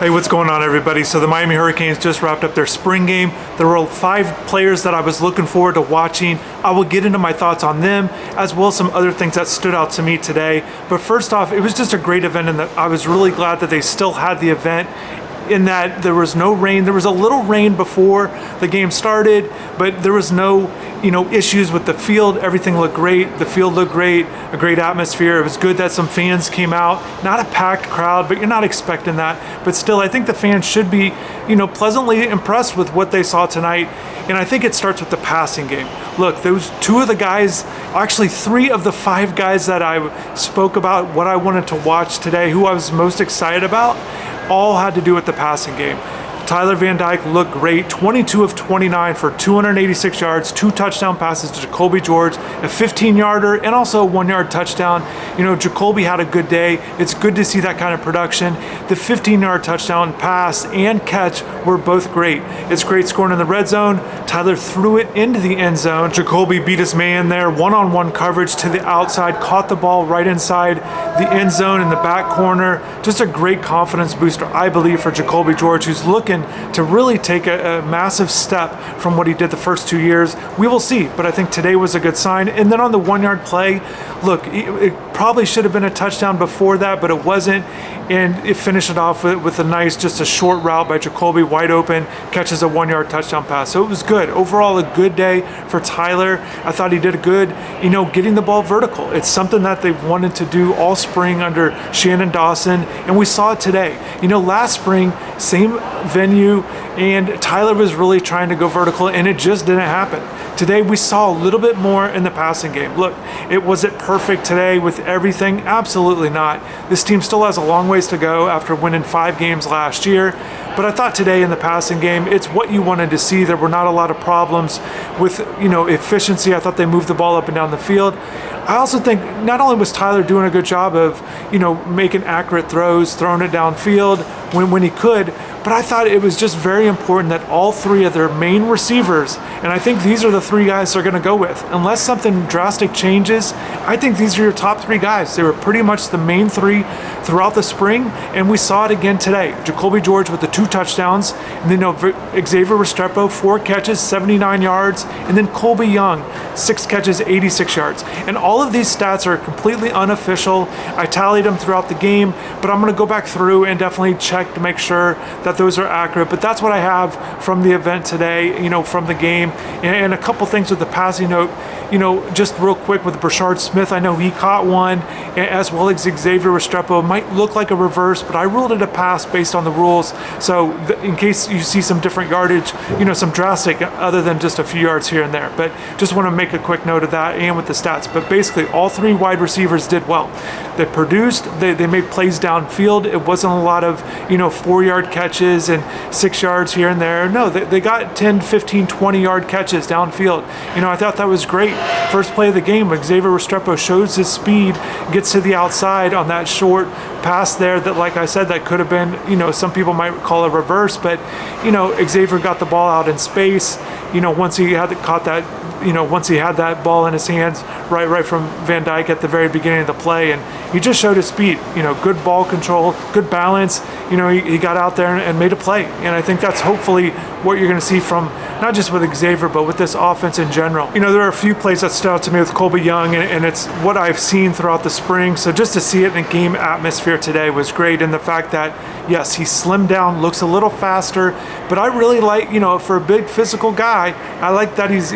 Hey, what's going on, everybody? So the Miami Hurricanes just wrapped up their spring game. There were 5 players that I was looking forward to watching. I will get into my thoughts on them, as well as some other things that stood out to me today. But first off, it was just a great event, and I was really glad that they still had the event, in that there was no rain. There was a little rain before the game started, but there was no issues with the field. Everything looked great. The field looked great, a great atmosphere. It was good that some fans came out. Not a packed crowd, but you're not expecting that. But still, I think the fans should be, pleasantly impressed with what they saw tonight. And I think it starts with the passing game. Look, those 2 of the guys, actually 3 of the 5 guys that I spoke about, what I wanted to watch today, who I was most excited about, all had to do with the passing game. Tyler Van Dyke looked great, 22 of 29 for 286 yards, 2 touchdown passes to Jacoby George, a 15-yarder, and also a 1-yard touchdown. Jacoby had a good day. It's good to see that kind of production. The 15-yard touchdown pass and catch were both great. It's great scoring in the red zone. Tyler threw it into the end zone. Jacoby beat his man there, one-on-one coverage to the outside, caught the ball right inside the end zone in the back corner. Just a great confidence booster, I believe, for Jacoby George, who's looking to really take a massive step from what he did the first 2 years. We will see, but I think today was a good sign. And then on the 1-yard play, look, it probably should have been a touchdown before that, but it wasn't. And it finished it off with just a short route by Jacoby, wide open, catches a 1-yard touchdown pass. So it was good. Overall, a good day for Tyler. I thought he did a good, getting the ball vertical. It's something that they've wanted to do all spring under Shannon Dawson, and we saw it today. Last spring, same venue, and Tyler was really trying to go vertical, and it just didn't happen. Today, we saw a little bit more in the passing game. Look, was it perfect today with everything? Absolutely not. This team still has a long ways to go after winning 5 games last year. But I thought today in the passing game, it's what you wanted to see. There were not a lot of problems with, efficiency. I thought they moved the ball up and down the field. I also think not only was Tyler doing a good job of, making accurate throws, throwing it downfield when he could, but I thought it was just very important that all 3 of their main receivers, and I think these are the 3 guys they're going to go with. Unless something drastic changes, I think these are your top 3 guys. They were pretty much the main 3 throughout the spring, and we saw it again today. Jacoby George with the 2 touchdowns, and then Xavier Restrepo, 4 catches, 79 yards, and then Colby Young, 6 catches, 86 yards. And all of these stats are completely unofficial. I tallied them throughout the game, but I'm going to go back through and definitely check to make sure that those are accurate. But that's what I have from the event today, from the game. And a couple things with the passing note, just real quick with Brashard Smith. I know he caught one, as well as Xavier Restrepo. It might look like a reverse, but I ruled it a pass based on the rules. So in case you see some different yardage, some drastic other than just a few yards here and there. But just want to make a quick note of that and with the stats. But basically, all 3 wide receivers did well. They produced, they made plays downfield. It wasn't a lot of, 4-yard catches and 6 yards here and there. No, they got 10, 15, 20-yard catches downfield. I thought that was great. First play of the game, Xavier Restrepo shows his speed, gets to the outside on that short pass there that, like I said, that could have been, some people might call a reverse, but, Xavier got the ball out in space, once he had caught that, once he had that ball in his hands right from Van Dyke at the very beginning of the play, and he just showed his speed, good ball control, good balance, he got out there and made a play, and I think that's hopefully what you're going to see from not just with Xavier, but with this offense in general. There are a few plays that stood out to me with Colby Young, and it's what I've seen throughout the spring, so just to see it in a game atmosphere today was great, and the fact that, yes, he slimmed down, looks a little faster, but I really like, for a big physical guy, I like that he's,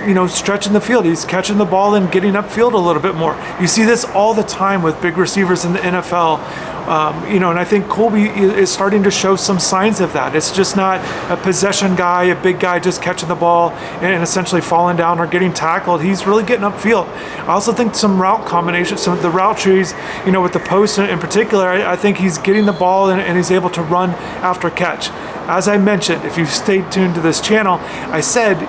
stretching the field. He's catching the ball and getting upfield a little bit more. You see this all the time with big receivers in the NFL. And I think Colby is starting to show some signs of that. It's just not a possession guy, a big guy just catching the ball and essentially falling down or getting tackled. He's really getting upfield. I also think some route combinations, some of the route trees, with the post in particular, I think he's getting the ball and he's able to run after catch. As I mentioned, if you've stayed tuned to this channel, I said,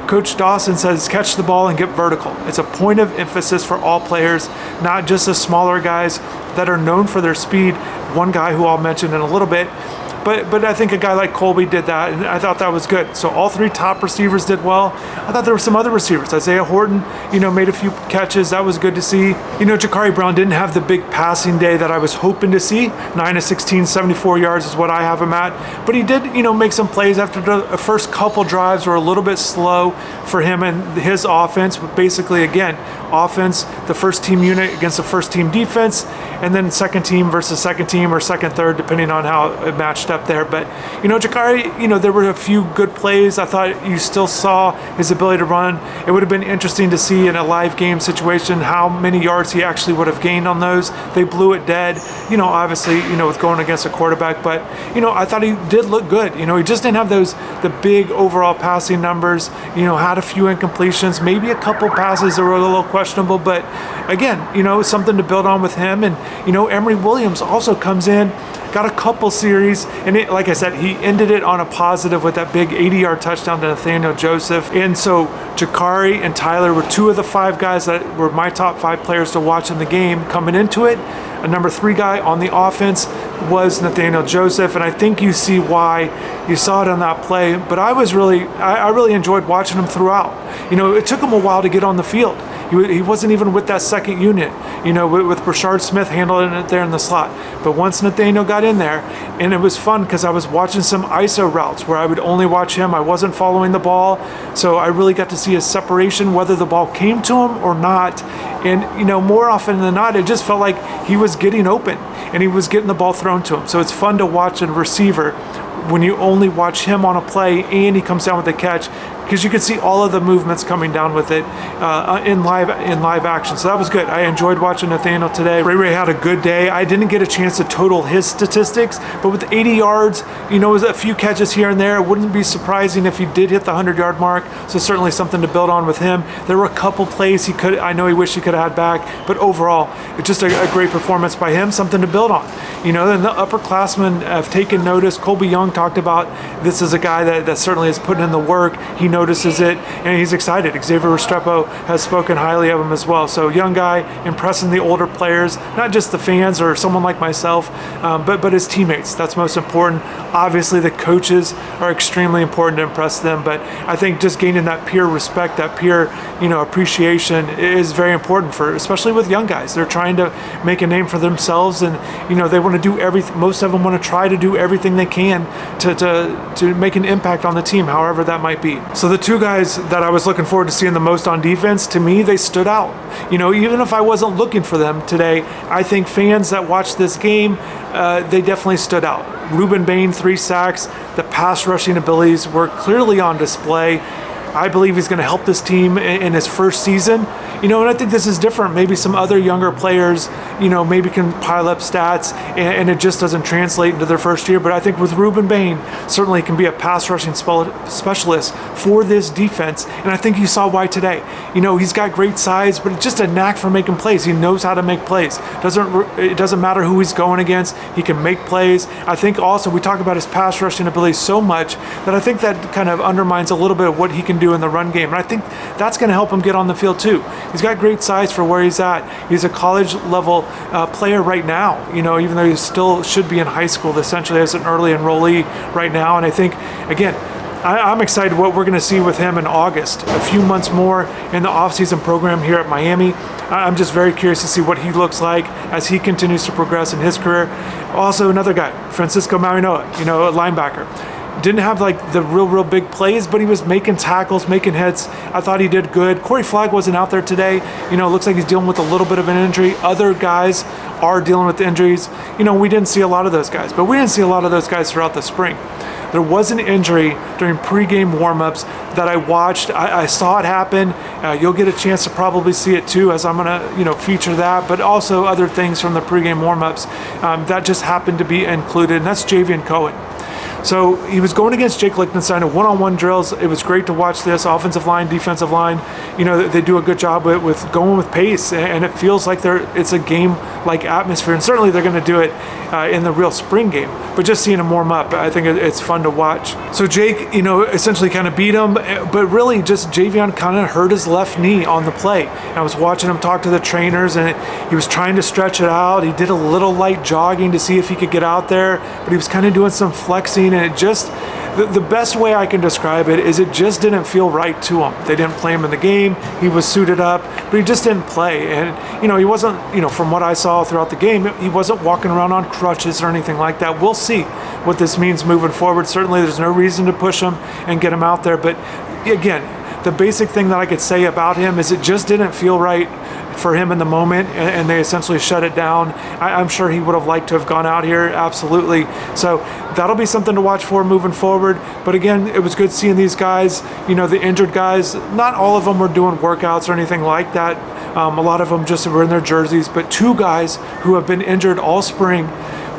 Coach Dawson says catch the ball and get vertical. It's a point of emphasis for all players, not just the smaller guys that are known for their speed. One guy who I'll mention in a little bit, but I think a guy like Colby did that, and I thought that was good. So all three top receivers did well. I thought there were some other receivers. Isaiah Horton, made a few catches. That was good to see. Jakari Brown didn't have the big passing day that I was hoping to see. 9 of 16, 74 yards is what I have him at. But he did, make some plays after the first couple drives were a little bit slow for him and his offense. But basically, again, offense, the first team unit against the first team defense, and then second team versus second team or second, third, depending on how it matched up there. But, Jakari, there were a few good plays. I thought you still saw his ability to run. It would have been interesting to see in a live game situation how many yards he actually would have gained on those. They blew it dead, obviously, with going against a quarterback. But, I thought he did look good. He just didn't have the big overall passing numbers, had a few incompletions, maybe a couple passes that were a little questionable. But again, something to build on with him. And, Emory Williams also comes in, got a couple series, and like I said, he ended it on a positive with that big 80-yard touchdown to Nathaniel Joseph. And so Jakari and Tyler were two of the five guys that were my top 5 players to watch in the game coming into it. A number 3 guy on the offense was Nathaniel Joseph, and I think you see why you saw it on that play. But I really enjoyed watching him throughout. It took him a while to get on the field. He wasn't even with that second unit, with Brashard Smith handling it there in the slot. But once Nathaniel got in there, and it was fun because I was watching some ISO routes where I would only watch him. I wasn't following the ball, so I really got to see his separation, whether the ball came to him or not. And, more often than not, it just felt like he was getting open and he was getting the ball thrown to him. So it's fun to watch a receiver when you only watch him on a play and he comes down with a catch, because you could see all of the movements coming down with it in live action. So that was good. I enjoyed watching Nathaniel today. Ray had a good day. I didn't get a chance to total his statistics, but with 80 yards, was a few catches here and there. It wouldn't be surprising if he did hit the 100-yard mark. So certainly something to build on with him. There were a couple plays I know he wished he could have had back, but overall, it's just a great performance by him, something to build on. And the upperclassmen have taken notice. Colby Young talked about this is a guy that certainly is putting in the work. He notices it, and he's excited. Xavier Restrepo has spoken highly of him as well. So young guy impressing the older players, not just the fans or someone like myself, but his teammates. That's most important. Obviously, the coaches are extremely important to impress them, but I think just gaining that peer respect, that peer, appreciation is very important especially with young guys. They're trying to make a name for themselves, and they want to do everything. Most of them want to try to do everything they can to make an impact on the team, however that might be. So the 2 guys that I was looking forward to seeing the most on defense, to me, they stood out. Even if I wasn't looking for them today, I think fans that watched this game, they definitely stood out. Ruben Bain, 3 sacks. The pass rushing abilities were clearly on display. I believe he's going to help this team in his first season. And I think this is different. Maybe some other younger players, maybe can pile up stats and it just doesn't translate into their first year. But I think with Ruben Bain, certainly can be a pass rushing specialist for this defense. And I think you saw why today. He's got great size, but it's just a knack for making plays. He knows how to make plays. It doesn't matter who he's going against. He can make plays. I think also we talk about his pass rushing ability so much that I think that kind of undermines a little bit of what he can do in the run game. And I think that's going to help him get on the field too. He's got great size for where he's at. He's a college level player right now, even though he still should be in high school essentially as an early enrollee right now. And I think, again, I'm excited what we're going to see with him in August. A few months more in the offseason program here at Miami. I'm just very curious to see what he looks like as he continues to progress in his career. Also, another guy, Francisco Marinoa, a linebacker. Didn't have like the real big plays, but he was making tackles, making hits. I thought he did good. Corey Flagg wasn't out there today. It looks like he's dealing with a little bit of an injury. Other guys are dealing with injuries. We didn't see a lot of those guys, but we didn't see a lot of those guys throughout the spring. There was an injury during pregame warmups that I watched. I saw it happen. You'll get a chance to probably see it too, as I'm gonna feature that, but also other things from the pregame warmups that just happened to be included, and that's Javian Cohen. So he was going against Jake Lichtenstein in one-on-one drills. It was great to watch this. Offensive line, defensive line, they do a good job with going with pace, and it feels like it's a game-like atmosphere. And certainly they're going to do it in the real spring game. But just seeing him warm up, I think it's fun to watch. So Jake, essentially kind of beat him, but really just Javion kind of hurt his left knee on the play. And I was watching him talk to the trainers, and he was trying to stretch it out. He did a little light jogging to see if he could get out there, but he was kind of doing some flexing, and it just, the best way I can describe it is it just didn't feel right to him. They didn't play him in the game. He was suited up, but he just didn't play. And, he wasn't, from what I saw throughout the game, he wasn't walking around on crutches or anything like that. We'll see what this means moving forward. Certainly there's no reason to push him and get him out there. But again, the basic thing that I could say about him is it just didn't feel right for him in the moment, and they essentially shut it down. I'm sure he would have liked to have gone out here, absolutely. So that'll be something to watch for moving forward. But again, it was good seeing these guys, the injured guys. Not all of them were doing workouts or anything like that. A lot of them just were in their jerseys, but two guys who have been injured all spring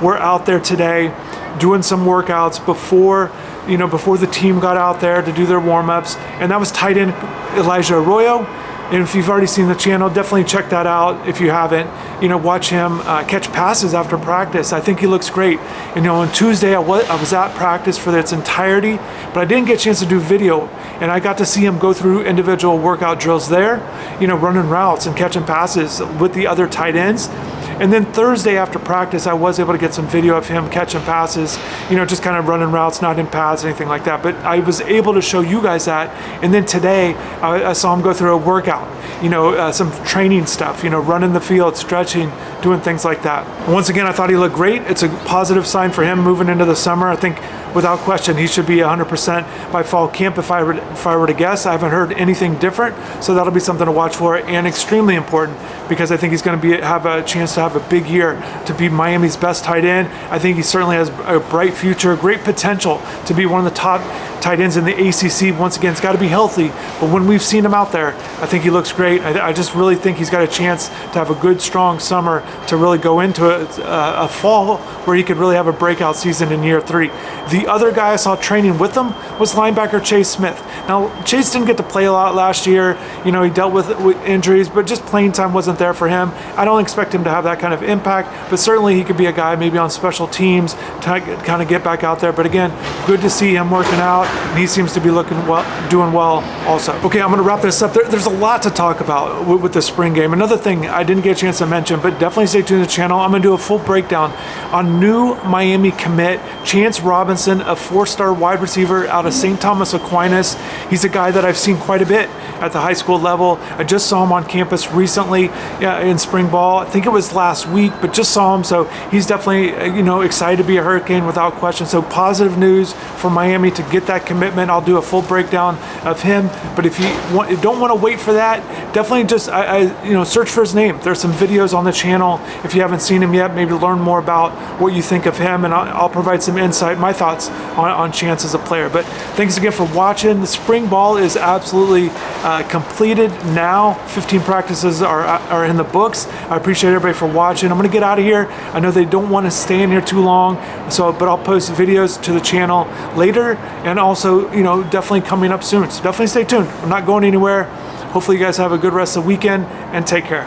were out there today doing some workouts before the team got out there to do their warm-ups, and that was tight end Elijah Arroyo. And if you've already seen the channel, definitely check that out. If you haven't, watch him catch passes after practice. I think he looks great. And on Tuesday, I was at practice for its entirety, but I didn't get a chance to do video. And I got to see him go through individual workout drills there, running routes and catching passes with the other tight ends. And then Thursday after practice, I was able to get some video of him catching passes, just kind of running routes, not in pads, anything like that. But I was able to show you guys that. And then today, I saw him go through a workout, some training stuff, running the field, stretching, doing things like that. Once again, I thought he looked great. It's a positive sign for him moving into the summer. I think without question, he should be 100% by fall camp if I were to guess. I haven't heard anything different, so that'll be something to watch for, and extremely important because I think he's going to have a chance to have a big year to be Miami's best tight end. I think he certainly has a bright future, great potential to be one of the top tight ends in the ACC. Once again, it's got to be healthy, but when we've seen him out there, I think he looks great. I just really think he's got a chance to have a good, strong summer to really go into a fall where he could really have a breakout season in year 3. The other guy I saw training with him was linebacker Chase Smith. Now, Chase didn't get to play a lot last year. He dealt with injuries, but just playing time wasn't there for him. I don't expect him to have that kind of impact, but certainly he could be a guy maybe on special teams to kind of get back out there. But again, good to see him working out, and he seems to be doing well also. Okay, I'm going to wrap this up. There's a lot to talk about with the spring game. Another thing I didn't get a chance to mention, but definitely stay tuned to the channel. I'm going to do a full breakdown on new Miami commit Chance Robinson, a 4-star wide receiver out of St. Thomas Aquinas. He's a guy that I've seen quite a bit at the high school level. I just saw him on campus recently in spring ball. I think it was last week, but just saw him. So he's definitely, excited to be a Hurricane without question. So positive news for Miami to get that commitment. I'll do a full breakdown of him. But if you don't want to wait for that, definitely just, search for his name. There's some videos on the channel. If you haven't seen him yet, maybe learn more about what you think of him, and I'll provide some insight, my thoughts on Chance as a player. But thanks again for watching. The spring ball is absolutely completed now. 15 practices are in the books. I appreciate everybody for watching. I'm going to get out of here. I know they don't want to stay in here too long, but I'll post videos to the channel later, and also, definitely coming up soon. So definitely stay tuned. I'm not going anywhere. Hopefully you guys have a good rest of the weekend, and take care.